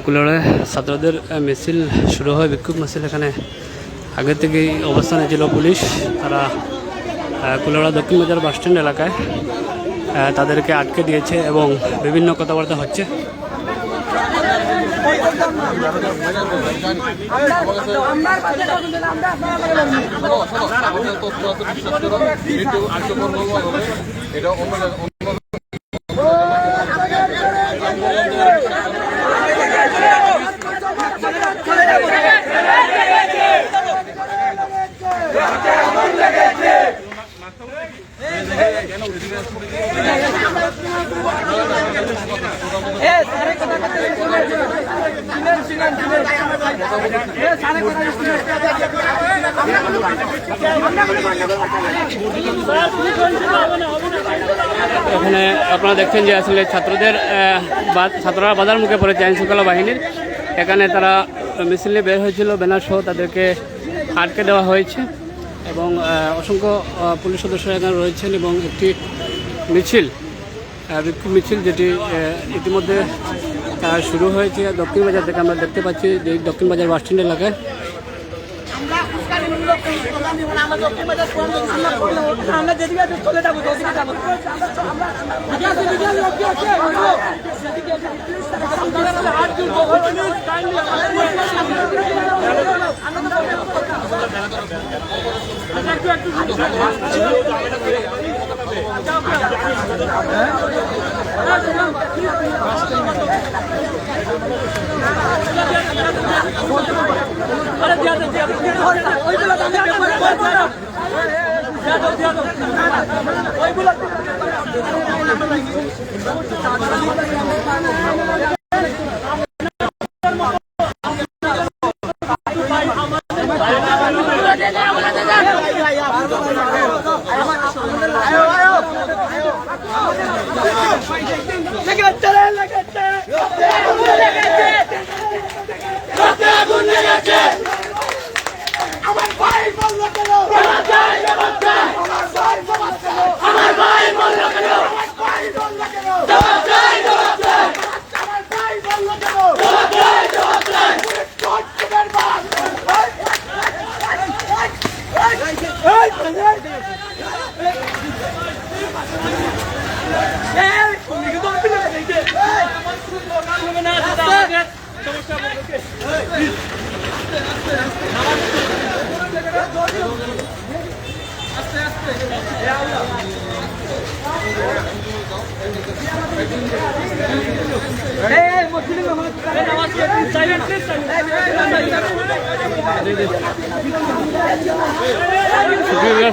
কুলাউড়ায় ছাত্রদের মিছিল শুরু হয়, বিক্ষোভ মিছিল। এখানে আগে থেকেই অবস্থানে ছিল পুলিশ। তারা কুলাউড়া দক্ষিণ বাজার বাসস্ট্যান্ড এলাকায় তাদেরকে আটকে দিয়েছে এবং বিভিন্ন কথাবার্তা হচ্ছে। এখানে আপনারা দেখছেন যে আসলে ছাত্ররা বাধার মুখে পড়েছে আইনশৃঙ্খলা বাহিনীর। এখানে তারা মিছিল নিয়ে বের হয়েছিল, ব্যানার সহ তাদেরকে আটকে দেওয়া হয়েছে এবং অসংখ্য পুলিশ সদস্য এখানে রয়েছেন এবং একটি মিছিল, বিক্ষোভ মিছিল, যেটি ইতিমধ্যে শুরু হয়েছে দক্ষিণ বাজার থেকে। আমরা দেখতে পাচ্ছি যে দক্ষিণ বাজার বাসস্ট্যান্ড এলাকায়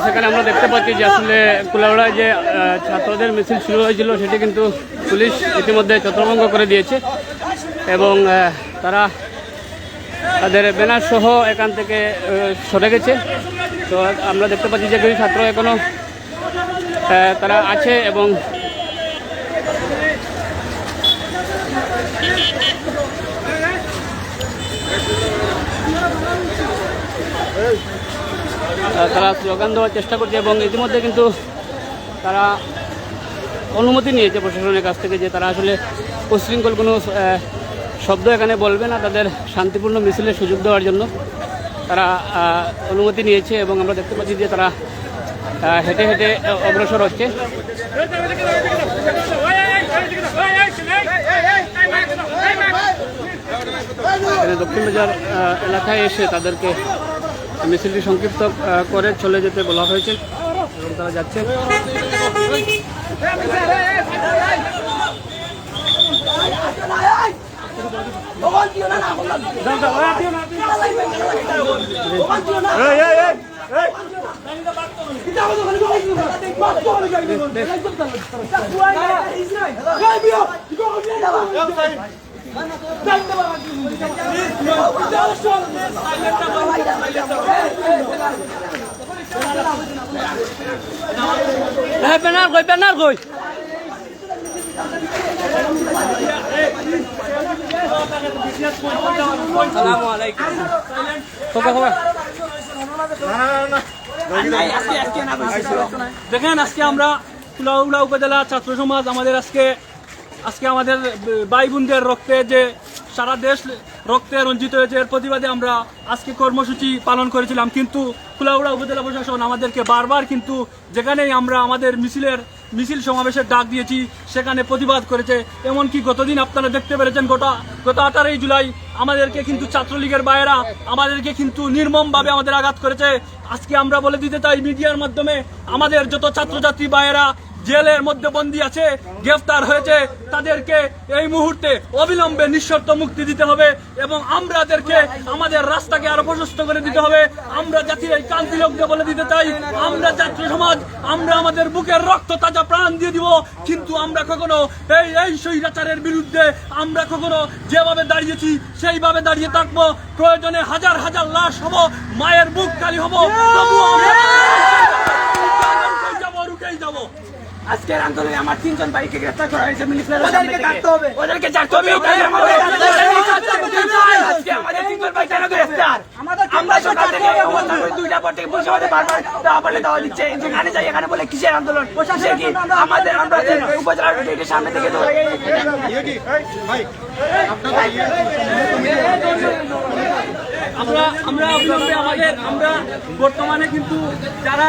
সেখানে আমরা দেখতে পাচ্ছি যে আসলে কুলাউড়ায় যে ছাত্রদের মিছিল শুরু হয়েছিল সেটি কিন্তু পুলিশ ইতিমধ্যে ছত্রভঙ্গ করে দিয়েছে এবং তারা তাদের ব্যানার সহ এখান থেকে সরে গেছে। তো আমরা দেখতে পাচ্ছি যে কিছু ছাত্র এখনো তারা আছে এবং তারা স্লোগান দেওয়ার চেষ্টা করছে এবং ইতিমধ্যে কিন্তু তারা অনুমতি নিয়েছে প্রশাসনের কাছ থেকে যে তারা আসলে উচ্ছৃঙ্খল কোনো শব্দ এখানে বলবে না, তাদের শান্তিপূর্ণ মিছিলের সুযোগ দেওয়ার জন্য তারা অনুমতি নিয়েছে এবং আমরা দেখতে পাচ্ছি যে তারা হেঁটে হেঁটে অগ্রসর হচ্ছে। দক্ষিণ বাজার এলাকায় এসে তাদেরকে মিছিলটি সংক্ষিপ্ত করে চলে যেতে বলা হয়েছে এবং তারা যাচ্ছে। ব্যানার কই ব্যানার কই দেখেন আজকে আমরা কুলাউড়া উপজেলা ছাত্র সমাজ আমাদের আজকে আমাদের ভাই বোনদের রক্তে যে সারা দেশ রক্তে রঞ্জিত হয়েছে এর প্রতিবাদে আমরা আজকে কর্মসূচি পালন করেছিলাম, কিন্তু কুলাউড়া উপজেলা প্রশাসন আমাদেরকে বারবার কিন্তু যেখানেই আমরা আমাদের মিছিল সমাবেশের ডাক দিয়েছি সেখানে প্রতিবাদ করেছে। এমনকি গতদিন আপনারা দেখতে পেরেছেন গত 18 জুলাই আমাদেরকে কিন্তু ছাত্রলীগের ভাইয়েরা আমাদেরকে কিন্তু নির্মমভাবে আমাদের আঘাত করেছে। আজকে আমরা বলে দিতে চাই মিডিয়ার মাধ্যমে আমাদের যত ছাত্রছাত্রী ভাইয়েরা জেলের মধ্যে বন্দী আছে, গ্রেফতার হয়েছে, তাদেরকে এই মুহূর্তে অবিলম্বে নিঃশর্ত মুক্তি দিতে হবে এবং আমাদেরকে আমাদের রাস্তাকে আরো প্রশস্ত করে দিতে হবে। আমরা জাতির এই কান্তি লোককে বলে দিতে চাই, আমরা ছাত্র সমাজ আমরা আমাদের বুকের রক্ত তাজা প্রাণ দিয়ে দিব, কিন্তু আমরা কখনো এই স্বৈরাচারের বিরুদ্ধে আমরা কখনো যেভাবে দাঁড়িয়েছি সেইভাবে দাঁড়িয়ে থাকবো। প্রয়োজনে হাজার হাজার লাশ হব, মায়ের বুক খালি হব, তবুও আমরা রুকেই যাবো। আজকের আন্দোলনে আমার 3 জন ভাইকে গ্রেফতার করা হয়েছে, ওদেরকে ছাড়তে হবে। আজকে আমাদের 3 জন ভাই কেন গ্রেফতার? আমরা সরকার থেকে অবস্থান করে 2টা পর থেকে পুলিশ আমাদের বারবার দেওয়া দিচ্ছে, যেখানে যাই এখানে বলে কিসের আন্দোলন? আমাদের আমরা উপজেলার গেটের সামনে থেকে আমরা অবিলম্বে আমরা বর্তমানে কিন্তু যারা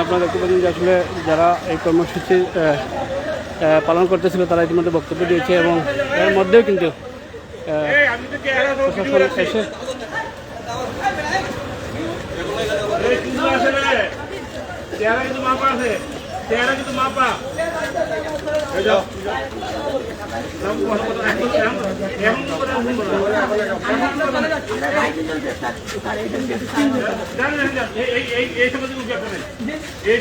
আপনারা দেখতে পাচ্ছেন যে আসলে যারা এই কর্মসূচি পালন করতেছিল তারা ইতিমধ্যে বক্তব্য দিয়েছে এবং এর মধ্যেও কিন্তু এই